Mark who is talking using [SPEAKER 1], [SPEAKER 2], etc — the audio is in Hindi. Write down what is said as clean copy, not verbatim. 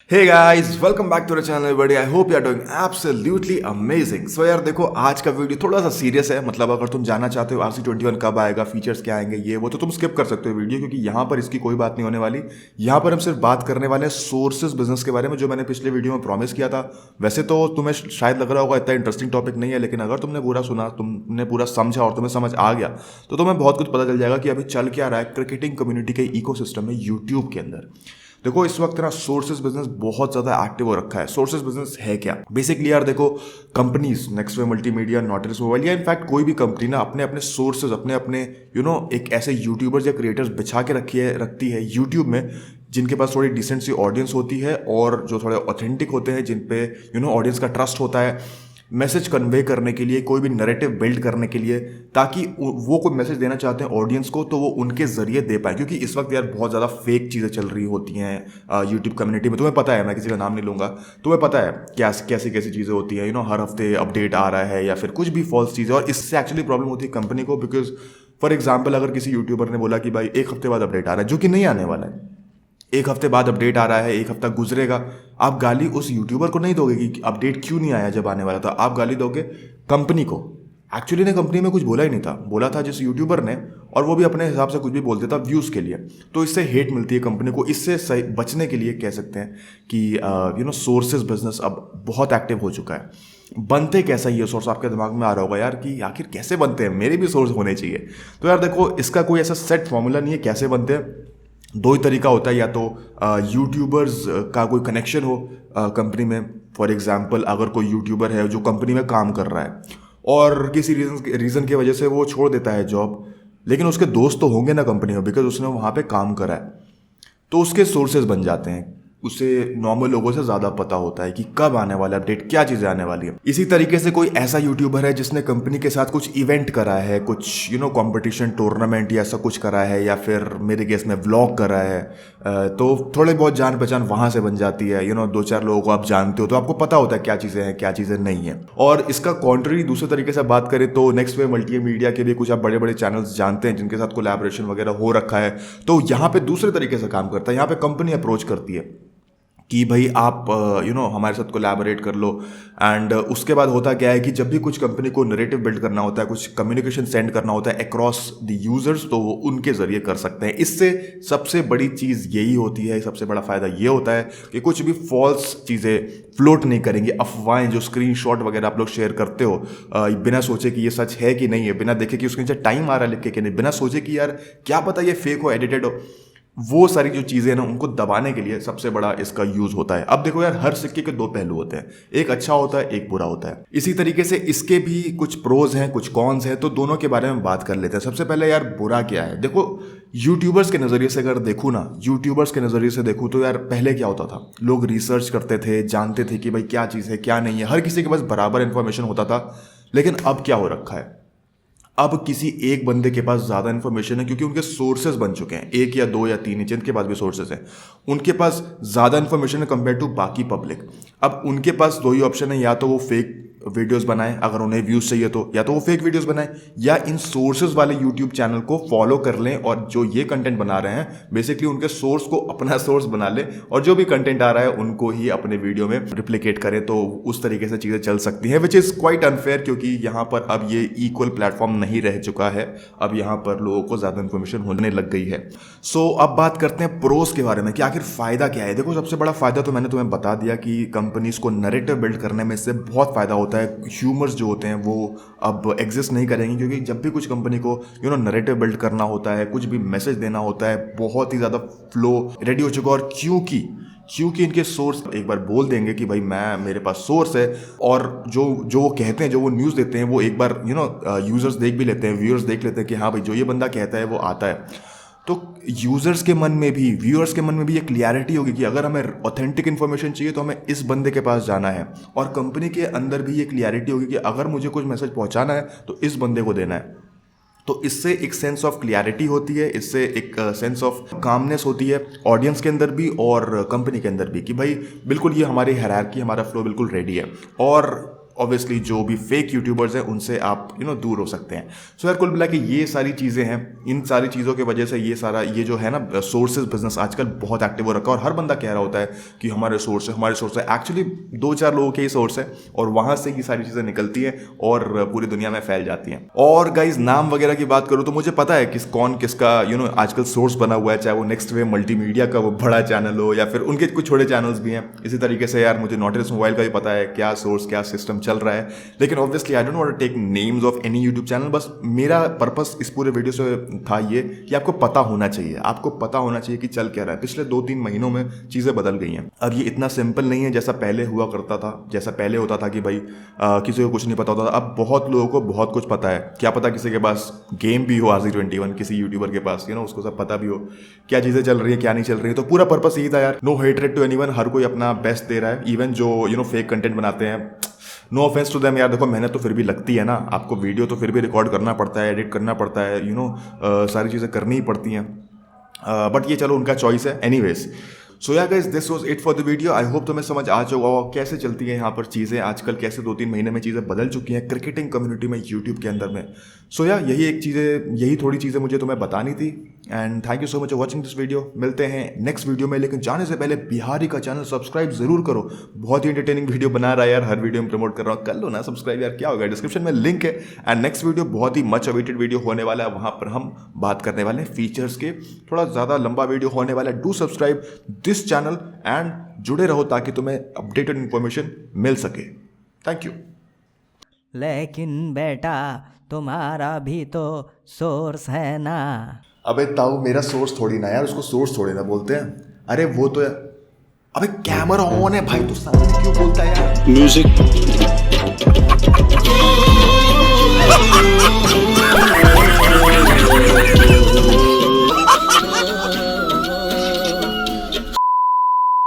[SPEAKER 1] Hey guys welcome back to the channel बड़ी I hope you are doing absolutely amazing. So यार देखो, आज का वीडियो थोड़ा सा सीरियस है। मतलब अगर तुम जानना चाहते हो RC21 कब आएगा, फीचर्स क्या आएंगे, ये वो, तो तुम स्किप कर सकते हो वीडियो, क्योंकि यहाँ पर इसकी कोई बात नहीं होने वाली। यहाँ पर हम सिर्फ बात करने वाले हैं सोर्सेज बिजनेस के बारे में, जो मैंने पिछले वीडियो में प्रॉमिस किया था। वैसे तो तुम्हें शायद लग रहा होगा इतना इंटरेस्टिंग टॉपिक नहीं है, लेकिन अगर तुमने पूरा सुना, तुमने पूरा समझा और तुम्हें समझ आ गया, तो तुम्हें बहुत कुछ पता चल जाएगा कि अभी चल क्या रहा है क्रिकेटिंग कम्युनिटी के इकोसिस्टम में यूट्यूब के अंदर। देखो, इस वक्त ना सोर्सेज बिजनेस बहुत ज्यादा एक्टिव हो रखा है। सोर्सेज बिजनेस है क्या? बेसिकली यार देखो, कंपनीज नेक्स्ट वे मल्टीमीडिया, नॉटिस मोबाइल या इनफैक्ट कोई भी कंपनी ना अपने अपने सोर्सेज, अपने अपने एक ऐसे यूट्यूबर्स या क्रिएटर्स बिछा के रखती है यूट्यूब में, जिनके पास थोड़ी डिसेंट सी ऑडियंस होती है और जो थोड़े ऑथेंटिक होते हैं, जिन पे ऑडियंस का ट्रस्ट होता है, मैसेज कन्वे करने के लिए, कोई भी नैरेटिव बिल्ड करने के लिए, ताकि वो कोई मैसेज देना चाहते हैं ऑडियंस को तो वो उनके जरिए दे पाए। क्योंकि इस वक्त यार बहुत ज़्यादा फेक चीज़ें चल रही होती हैं यूट्यूब कम्युनिटी में। तुम्हें पता है, मैं किसी का नाम नहीं लूँगा, तुम्हें पता है कैसी कैसी चीज़ें होती हैं। हर हफ्ते अपडेट आ रहा है या फिर कुछ भी फॉल्स चीज़ें, और इससे एक्चुअली प्रॉब्लम होती है कंपनी को। बिकॉज फॉर एग्जाम्पल, अगर किसी यूट्यूबर ने बोला कि भाई एक हफ्ते बाद अपडेट आ रहा है, जो कि नहीं आने वाला है, एक हफ्ते बाद अपडेट आ रहा है, एक हफ्ता गुजरेगा, आप गाली उस यूट्यूबर को नहीं दोगे कि अपडेट क्यों नहीं आया जब आने वाला था, आप गाली दोगे कंपनी को। एक्चुअली ने कंपनी में कुछ बोला ही नहीं था, बोला था जिस यूट्यूबर ने, और वो भी अपने हिसाब से कुछ भी बोल देता व्यूज़ के लिए। तो इससे हेट मिलती है कंपनी को। इससे सही बचने के लिए कह सकते हैं कि सोर्सेज बिजनेस अब बहुत एक्टिव हो चुका है। बनते कैसा ये सोर्स, आपके दिमाग में आ रहा होगा यार कि आखिर कैसे बनते हैं, मेरे भी सोर्स होने चाहिए। तो यार देखो, इसका कोई ऐसा सेट फॉर्मूला नहीं है कैसे बनते हैं। दो ही तरीका होता है, या तो यूट्यूबर्स का कोई कनेक्शन हो कंपनी में। फॉर एग्जांपल, अगर कोई यूट्यूबर है जो कंपनी में काम कर रहा है और किसी रीज़न की वजह से वो छोड़ देता है जॉब, लेकिन उसके दोस्त तो होंगे ना कंपनी में, बिकॉज उसने वहाँ पे काम करा है, तो उसके सोर्सेज बन जाते हैं। उसे नॉर्मल लोगों से ज़्यादा पता होता है कि कब आने वाला अपडेट, क्या चीज़ें आने वाली है। इसी तरीके से कोई ऐसा यूट्यूबर है जिसने कंपनी के साथ कुछ इवेंट करा है, कुछ कंपटीशन, टूर्नामेंट या ऐसा कुछ करा है, या फिर मेरे केस में व्लॉग करा है, तो थोड़े बहुत जान पहचान वहाँ से बन जाती है। दो चार लोगों को आप जानते हो, तो आपको पता होता है क्या चीज़ें हैं, क्या चीज़ें नहीं है। और इसका कॉन्ट्री दूसरे तरीके से बात करें तो नेक्स्ट वे मल्टीमीडिया के भी कुछ आप बड़े बड़े चैनल्स जानते हैं जिनके साथ कोलैबोरेशन वगैरह हो रखा है। तो यहाँ पे दूसरे तरीके से काम करता है। यहाँ पे कंपनी अप्रोच करती है कि भाई आप हमारे साथ कोलैबोरेट कर लो। एंड उसके बाद होता क्या है कि जब भी कुछ कंपनी को नैरेटिव बिल्ड करना होता है, कुछ कम्युनिकेशन सेंड करना होता है अक्रॉस द यूजर्स, तो वो उनके जरिए कर सकते हैं। इससे सबसे बड़ी चीज़ यही होती है, सबसे बड़ा फायदा ये होता है कि कुछ भी फॉल्स चीज़ें फ्लोट नहीं करेंगे। अफवाहें, जो स्क्रीनशॉट वगैरह आप लोग शेयर करते हो बिना सोचे कि ये सच है कि नहीं है, बिना देखे कि उसके नीचे टाइम आ रहा है लिख के कि नहीं, बिना सोचे कि यार क्या पता ये फेक हो, एडिटेड हो, वो सारी जो चीज़ें हैं ना, उनको दबाने के लिए सबसे बड़ा इसका यूज होता है। अब देखो यार, हर सिक्के के दो पहलू होते हैं, एक अच्छा होता है, एक बुरा होता है। इसी तरीके से इसके भी कुछ प्रोज हैं, कुछ कॉन्स हैं, तो दोनों के बारे में बात कर लेते हैं। सबसे पहले यार, बुरा क्या है? देखो, यूट्यूबर्स के नज़रिए से अगर देखूँ ना, यूट्यूबर्स के नज़रिए से देखूँ तो यार पहले क्या होता था, लोग रिसर्च करते थे, जानते थे कि भाई क्या चीज़ है क्या नहीं है, हर किसी के पास बराबर इंफॉर्मेशन होता था। लेकिन अब क्या हो रखा है, अब किसी एक बंदे के पास ज़्यादा इन्फॉर्मेशन है, क्योंकि उनके सोर्सेज बन चुके हैं, एक या दो या तीन, जिनके पास भी सोर्सेज हैं, उनके पास ज़्यादा इन्फॉर्मेशन है कंपेयर टू बाकी पब्लिक। अब उनके पास दो ही ऑप्शन है, या तो वो फेक वीडियोस बनाएं, अगर उन्हें व्यूज़ चाहिए तो, या तो वो फेक वीडियोस बनाएं, या इन सोर्सेज वाले यूट्यूब चैनल को फॉलो कर लें और जो ये कंटेंट बना रहे हैं बेसिकली उनके सोर्स को अपना सोर्स बना लें, और जो भी कंटेंट आ रहा है उनको ही अपने वीडियो में रिप्लिकेट करें। तो उस तरीके से चीज़ें चल सकती हैं, विच इज़ क्वाइट अनफेयर, क्योंकि यहाँ पर अब ये इक्वल प्लेटफॉर्म नहीं रह चुका है। अब यहाँ पर लोगों को ज़्यादा इन्फॉर्मेशन होने लग गई है। सो अब बात करते हैं प्रोस के बारे में कि आखिर फ़ायदा क्या है। देखो, सबसे बड़ा फ़ायदा तो मैंने तुम्हें बता दिया कि कंपनीज को नैरेटिव बिल्ड करने में इससे बहुत फ़ायदा होता है। ह्यूमर्स जो होते हैं वो अब एग्जिस्ट नहीं करेंगे, क्योंकि जब भी कुछ कंपनी को नैरेटिव बिल्ड करना होता है, कुछ भी मैसेज देना होता है, बहुत ही ज़्यादा फ्लो रेडी हो चुका है। और क्योंकि इनके सोर्स एक बार बोल देंगे कि भाई मेरे पास सोर्स है, और जो जो वो कहते हैं, जो वो न्यूज़ देते हैं, वो एक बार यूजर्स देख भी लेते हैं, व्यूअर्स देख लेते हैं कि हाँ भाई जो ये बंदा कहता है वो आता है। तो यूजर्स के मन में भी, व्यूअर्स के मन में भी एक क्लियरिटी होगी कि अगर हमें ऑथेंटिक इन्फॉर्मेशन चाहिए तो हमें इस बंदे के पास जाना है, और कंपनी के अंदर भी ये क्लियरिटी होगी कि अगर मुझे कुछ मैसेज पहुंचाना है तो इस बंदे को देना है। तो इससे एक सेंस ऑफ क्लियरिटी होती है, इससे एक सेंस ऑफ कामनेस होती है ऑडियंस के अंदर भी और कंपनी के अंदर भी, कि भाई बिल्कुल ये हमारी हायरार्की, हमारा फ्लो बिल्कुल रेडी है। और ऑब्वियसली जो भी फेक यूट्यूबर्स हैं उनसे आप दूर हो सकते हैं। सो यार कुल मिला के ये सारी चीज़ें हैं, इन सारी चीज़ों की वजह से ये जो है ना सोर्सेज बिजनेस आजकल बहुत एक्टिव हो रखा है और हर बंदा कह रहा होता है कि हमारे सोर्स है। एक्चुअली 2-4 लोगों के ही सोर्स है और वहाँ से ये सारी चीज़ें निकलती हैं और पूरी दुनिया में फैल जाती हैं। और गाइज नाम वगैरह की बात करूँ तो मुझे पता है कौन किसका आजकल सोर्स बना हुआ है, चाहे वो नेक्स्ट वे मल्टीमीडिया का वो बड़ा चैनल हो या फिर उनके कुछ छोटे चैनल्स भी हैं। इसी तरीके से यार मुझे नॉटिस मोबाइल का भी पता है क्या सोर्स क्या सिस्टम चल रहा है, लेकिन obviously I don't want to take names of any YouTube channel. बस मेरा पर्पस इस पूरे वीडियो से था ये कि आपको पता होना चाहिए कि चल क्या रहा है। पिछले 2-3 महीनों में चीज़ें बदल गई हैं। अब ये इतना सिंपल नहीं है जैसा पहले हुआ करता था, जैसा पहले होता था कि भाई किसी को कुछ नहीं पता होता था। अब बहुत लोगों को बहुत कुछ पता है। क्या पता किसी के पास गेम भी हो RC21, किसी यूट्यूबर के पास उसको सब पता भी हो क्या चीज़ें चल रही है क्या नहीं चल रही है। तो पूरा पर्पस यही था यार, नो हेटरेड टू एनीवन, हर कोई अपना बेस्ट दे रहा है। इवन जो फेक कंटेंट बनाते हैं, नो ऑफेंस टू देम यार, देखो मेहनत तो फिर भी लगती है ना, आपको वीडियो तो फिर भी रिकॉर्ड करना पड़ता है, एडिट करना पड़ता है, सारी चीज़ें करनी ही पड़ती हैं। बट ये चलो उनका चॉइस है। एनीवेज सो या guys this was it for the video. I hope तुम्हें समझ आ चुका होगा कैसे चलती है यहाँ पर चीज़ें आजकल, कैसे 2-3 महीने में चीज़ें बदल चुकी हैं क्रिकेटिंग कम्युनिटी में यूट्यूब के अंदर में। सो या यही थोड़ी चीज़ें मुझे तुम्हें बतानी थी। And thank you so much for watching this video. मिलते हैं नेक्स्ट वीडियो में, लेकिन जाने से पहले बिहारी का चैनल सब्सक्राइब जरूर करो। बहुत ही एंटरटेनिंग वीडियो बना रहा है यार, हर वीडियो में प्रमोट कर रहा हूँ, कर लो ना सब्सक्राइब यार, क्या होगा, डिस्क्रिप्शन में लिंक है। एंड नेक्स्ट वीडियो बहुत ही मच अवेटेड वीडियो होने वाला है, वहाँ पर हम बात करने वाले हैं फीचर्स के, थोड़ा ज़्यादा लंबा वीडियो होने वाला है। Do subscribe this channel and जुड़े रहो ताकि तुम्हें अपडेटेड इन्फॉर्मेशन मिल सके। Thank you.
[SPEAKER 2] लेकिन बेटा तुम्हारा भी तो सोर्स है ना।
[SPEAKER 1] अबे ताऊ मेरा सोर्स थोड़ी ना यार, उसको सोर्स थोड़ी ना बोलते हैं। अरे वो तो अबे कैमरा ऑन है भाई, तो सामने क्यों बोलता है यार। म्यूजिक